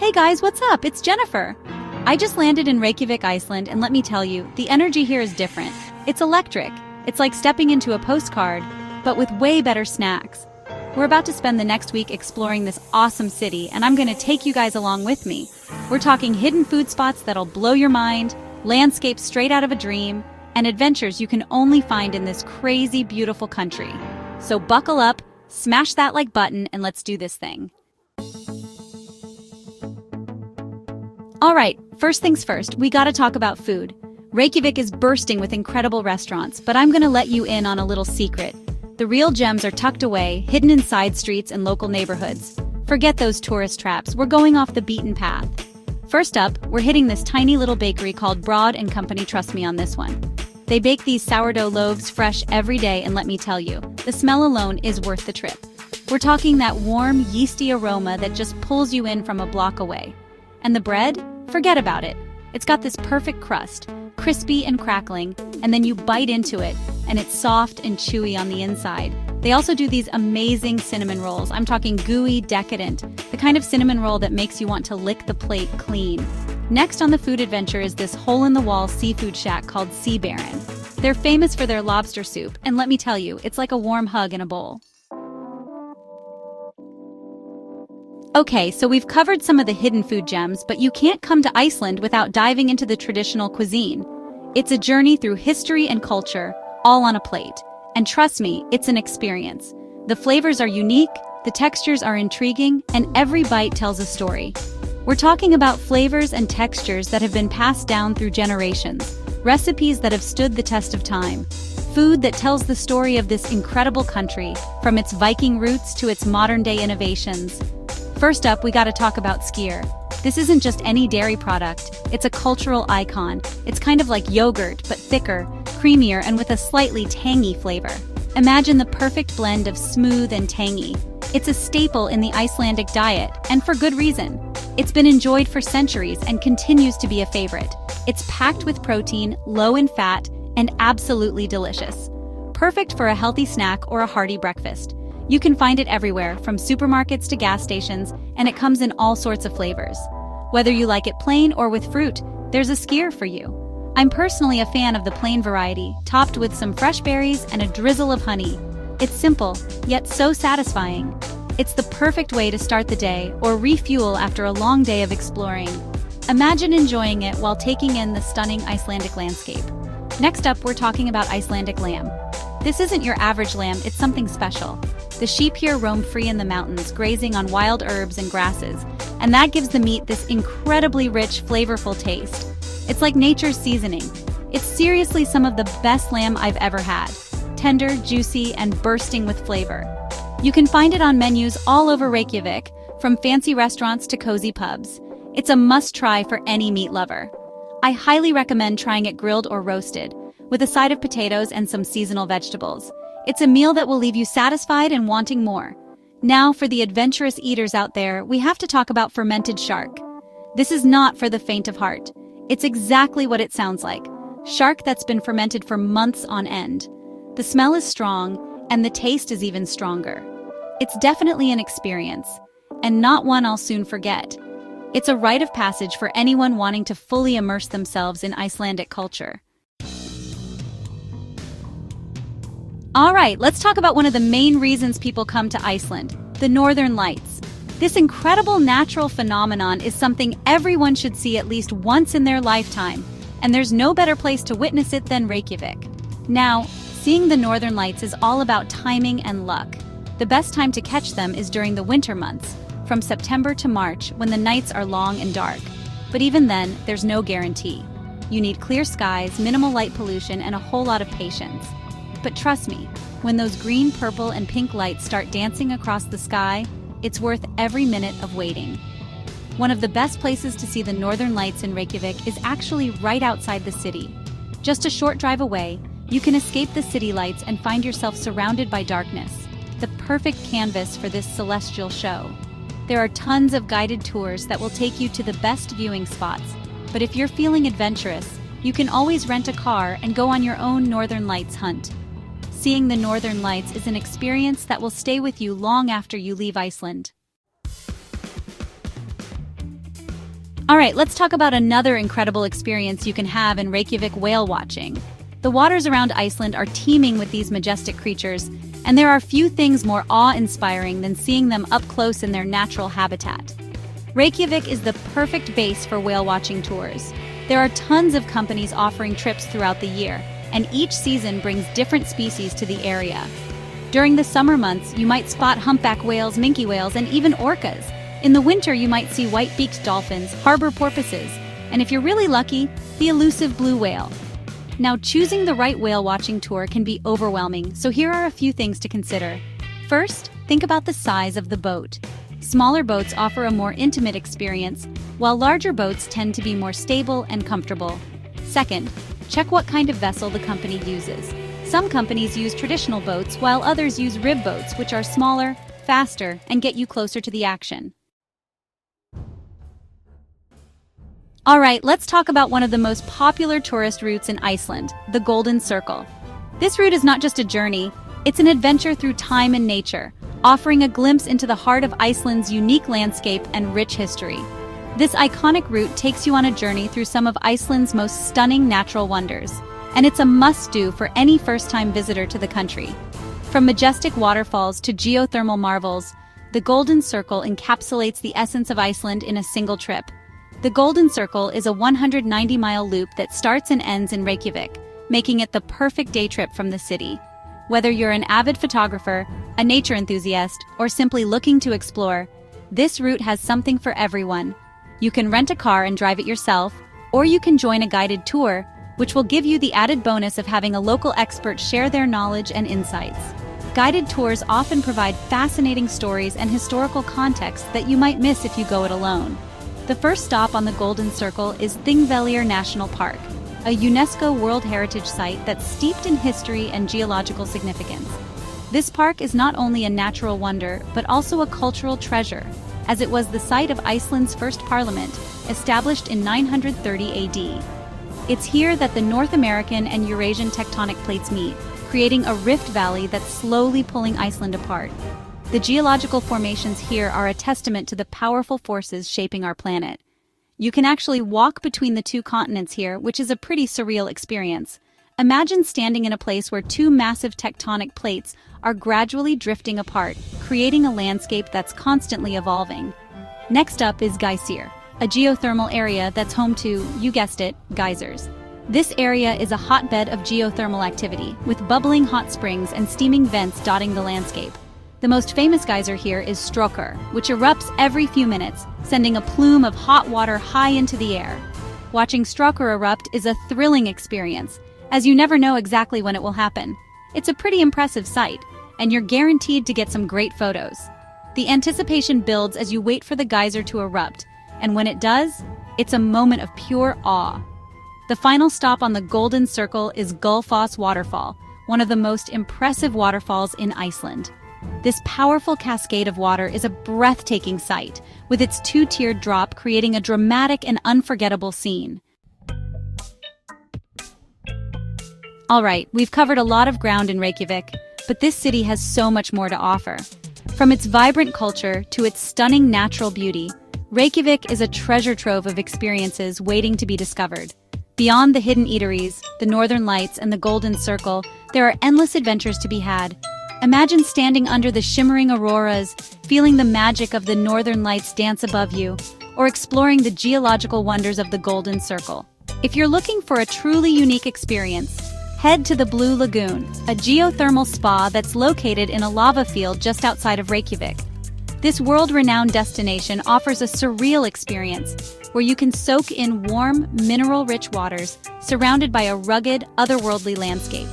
Hey guys, what's up? It's Jennifer. I just landed in Reykjavik, Iceland, and let me tell you, the energy here is different. It's electric. It's like stepping into a postcard, but with way better snacks. We're about to spend the next week exploring this awesome city, and I'm gonna take you guys along with me. We're talking hidden food spots that'll blow your mind, landscapes straight out of a dream, and adventures you can only find in this crazy, beautiful country. So buckle up, smash that like button, and let's do this thing. All right, first things first, we gotta talk about food. Reykjavik is bursting with incredible restaurants, but I'm gonna let you in on a little secret. The real gems are tucked away, hidden in side streets and local neighborhoods. Forget those tourist traps, we're going off the beaten path. First up, we're hitting this tiny little bakery called Broad & Company, trust me on this one. They bake these sourdough loaves fresh every day, and let me tell you, the smell alone is worth the trip. We're talking that warm, yeasty aroma that just pulls you in from a block away. And the bread? Forget about it. It's got this perfect crust, crispy and crackling, and then you bite into it, and it's soft and chewy on the inside. They also do these amazing cinnamon rolls. I'm talking gooey, decadent, the kind of cinnamon roll that makes you want to lick the plate clean. Next on the food adventure is this hole-in-the-wall seafood shack called Sea Baron. They're famous for their lobster soup, and let me tell you, it's like a warm hug in a bowl. Okay, so we've covered some of the hidden food gems, but you can't come to Iceland without diving into the traditional cuisine. It's a journey through history and culture, all on a plate. And trust me, it's an experience. The flavors are unique, the textures are intriguing, and every bite tells a story. We're talking about flavors and textures that have been passed down through generations, recipes that have stood the test of time, food that tells the story of this incredible country, from its Viking roots to its modern-day innovations. First up, we gotta talk about skyr. This isn't just any dairy product, it's a cultural icon. It's kind of like yogurt, but thicker, creamier, and with a slightly tangy flavor. Imagine the perfect blend of smooth and tangy. It's a staple in the Icelandic diet, and for good reason. It's been enjoyed for centuries and continues to be a favorite. It's packed with protein, low in fat, and absolutely delicious. Perfect for a healthy snack or a hearty breakfast. You can find it everywhere, from supermarkets to gas stations, and it comes in all sorts of flavors. Whether you like it plain or with fruit, there's a skyr for you. I'm personally a fan of the plain variety, topped with some fresh berries and a drizzle of honey. It's simple, yet so satisfying. It's the perfect way to start the day or refuel after a long day of exploring. Imagine enjoying it while taking in the stunning Icelandic landscape. Next up, we're talking about Icelandic lamb. This isn't your average lamb, it's something special. The sheep here roam free in the mountains, grazing on wild herbs and grasses, and that gives the meat this incredibly rich, flavorful taste. It's like nature's seasoning. It's seriously some of the best lamb I've ever had. Tender, juicy, and bursting with flavor. You can find it on menus all over Reykjavik, from fancy restaurants to cozy pubs. It's a must-try for any meat lover. I highly recommend trying it grilled or roasted, with a side of potatoes and some seasonal vegetables. It's a meal that will leave you satisfied and wanting more. Now, for the adventurous eaters out there, we have to talk about fermented shark. This is not for the faint of heart. It's exactly what it sounds like. Shark that's been fermented for months on end. The smell is strong, and the taste is even stronger. It's definitely an experience, and not one I'll soon forget. It's a rite of passage for anyone wanting to fully immerse themselves in Icelandic culture. All right, let's talk about one of the main reasons people come to Iceland, the Northern Lights. This incredible natural phenomenon is something everyone should see at least once in their lifetime, and there's no better place to witness it than Reykjavik. Now, seeing the Northern Lights is all about timing and luck. The best time to catch them is during the winter months, from September to March, when the nights are long and dark. But even then, there's no guarantee. You need clear skies, minimal light pollution, and a whole lot of patience. But trust me, when those green, purple, and pink lights start dancing across the sky, it's worth every minute of waiting. One of the best places to see the Northern Lights in Reykjavik is actually right outside the city. Just a short drive away, you can escape the city lights and find yourself surrounded by darkness, the perfect canvas for this celestial show. There are tons of guided tours that will take you to the best viewing spots, but if you're feeling adventurous, you can always rent a car and go on your own Northern Lights hunt. Seeing the Northern Lights is an experience that will stay with you long after you leave Iceland. All right, let's talk about another incredible experience you can have in Reykjavik: whale watching. The waters around Iceland are teeming with these majestic creatures, and there are few things more awe-inspiring than seeing them up close in their natural habitat. Reykjavik is the perfect base for whale watching tours. There are tons of companies offering trips throughout the year, and each season brings different species to the area. During the summer months, you might spot humpback whales, minke whales, and even orcas. In the winter, you might see white-beaked dolphins, harbor porpoises, and if you're really lucky, the elusive blue whale. Now, choosing the right whale watching tour can be overwhelming, so here are a few things to consider. First, think about the size of the boat. Smaller boats offer a more intimate experience, while larger boats tend to be more stable and comfortable. Second, check what kind of vessel the company uses. Some companies use traditional boats, while others use rib boats, which are smaller, faster, and get you closer to the action. All right, let's talk about one of the most popular tourist routes in Iceland, the Golden Circle. This route is not just a journey, it's an adventure through time and nature, offering a glimpse into the heart of Iceland's unique landscape and rich history. This iconic route takes you on a journey through some of Iceland's most stunning natural wonders, and it's a must-do for any first-time visitor to the country. From majestic waterfalls to geothermal marvels, the Golden Circle encapsulates the essence of Iceland in a single trip. The Golden Circle is a 190-mile loop that starts and ends in Reykjavik, making it the perfect day trip from the city. Whether you're an avid photographer, a nature enthusiast, or simply looking to explore, this route has something for everyone. You can rent a car and drive it yourself, or you can join a guided tour, which will give you the added bonus of having a local expert share their knowledge and insights. Guided tours often provide fascinating stories and historical context that you might miss if you go it alone. The first stop on the Golden Circle is Þingvellir National Park, a UNESCO World Heritage Site that's steeped in history and geological significance. This park is not only a natural wonder, but also a cultural treasure, as it was the site of Iceland's first parliament, established in 930 AD. It's here that the North American and Eurasian tectonic plates meet, creating a rift valley that's slowly pulling Iceland apart. The geological formations here are a testament to the powerful forces shaping our planet. You can actually walk between the two continents here, which is a pretty surreal experience. Imagine standing in a place where two massive tectonic plates are gradually drifting apart, creating a landscape that's constantly evolving. Next up is Geysir, a geothermal area that's home to, you guessed it, geysers. This area is a hotbed of geothermal activity, with bubbling hot springs and steaming vents dotting the landscape. The most famous geyser here is Strókur, which erupts every few minutes, sending a plume of hot water high into the air. Watching Strókur erupt is a thrilling experience, as you never know exactly when it will happen. It's a pretty impressive sight, and you're guaranteed to get some great photos. The anticipation builds as you wait for the geyser to erupt, and when it does, it's a moment of pure awe. The final stop on the Golden Circle is Gullfoss Waterfall, one of the most impressive waterfalls in Iceland. This powerful cascade of water is a breathtaking sight, with its two-tiered drop creating a dramatic and unforgettable scene. All right, we've covered a lot of ground in Reykjavik, but this city has so much more to offer. From its vibrant culture to its stunning natural beauty, Reykjavik is a treasure trove of experiences waiting to be discovered. Beyond the hidden eateries, the northern lights, and the Golden Circle, there are endless adventures to be had. Imagine standing under the shimmering auroras, feeling the magic of the northern lights dance above you, or exploring the geological wonders of the Golden Circle. If you're looking for a truly unique experience, head to the Blue Lagoon, a geothermal spa that's located in a lava field just outside of Reykjavik. This world-renowned destination offers a surreal experience where you can soak in warm, mineral-rich waters surrounded by a rugged, otherworldly landscape.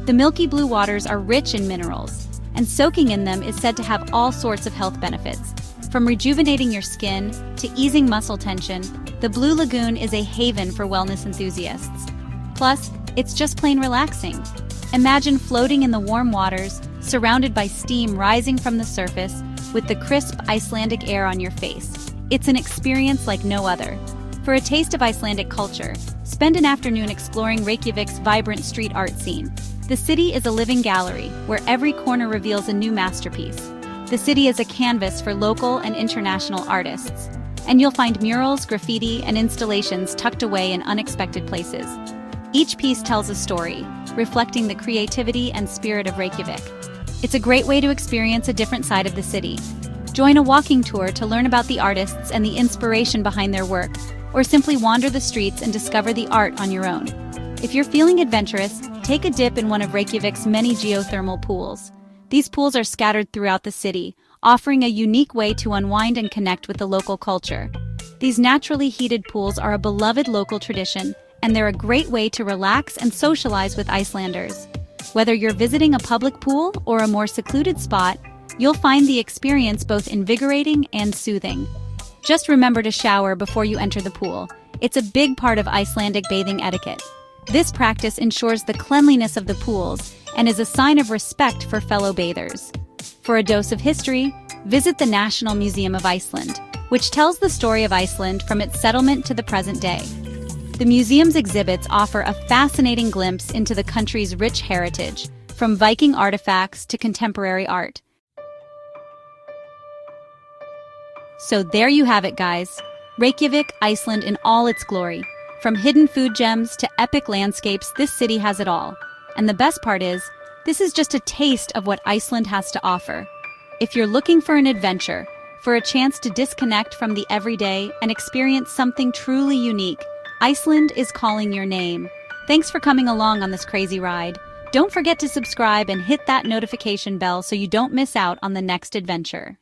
The milky blue waters are rich in minerals, and soaking in them is said to have all sorts of health benefits. From rejuvenating your skin to easing muscle tension, the Blue Lagoon is a haven for wellness enthusiasts. Plus, it's just plain relaxing. Imagine floating in the warm waters, surrounded by steam rising from the surface, with the crisp Icelandic air on your face. It's an experience like no other. For a taste of Icelandic culture, spend an afternoon exploring Reykjavik's vibrant street art scene. The city is a living gallery, where every corner reveals a new masterpiece. The city is a canvas for local and international artists. and you'll find murals, graffiti, and installations tucked away in unexpected places. Each piece tells a story, reflecting the creativity and spirit of Reykjavik. It's a great way to experience a different side of the city. Join a walking tour to learn about the artists and the inspiration behind their work, or simply wander the streets and discover the art on your own. If you're feeling adventurous, take a dip in one of Reykjavik's many geothermal pools. These pools are scattered throughout the city, offering a unique way to unwind and connect with the local culture. These naturally heated pools are a beloved local tradition, and they're a great way to relax and socialize with Icelanders. Whether you're visiting a public pool or a more secluded spot, you'll find the experience both invigorating and soothing. Just remember to shower before you enter the pool. It's a big part of Icelandic bathing etiquette. This practice ensures the cleanliness of the pools and is a sign of respect for fellow bathers. For a dose of history, visit the National Museum of Iceland, which tells the story of Iceland from its settlement to the present day. The museum's exhibits offer a fascinating glimpse into the country's rich heritage, from Viking artifacts to contemporary art. So there you have it, guys. Reykjavik, Iceland in all its glory. From hidden food gems to epic landscapes, this city has it all. And the best part is, this is just a taste of what Iceland has to offer. If you're looking for an adventure, for a chance to disconnect from the everyday and experience something truly unique, Iceland is calling your name. Thanks for coming along on this crazy ride. Don't forget to subscribe and hit that notification bell so you don't miss out on the next adventure.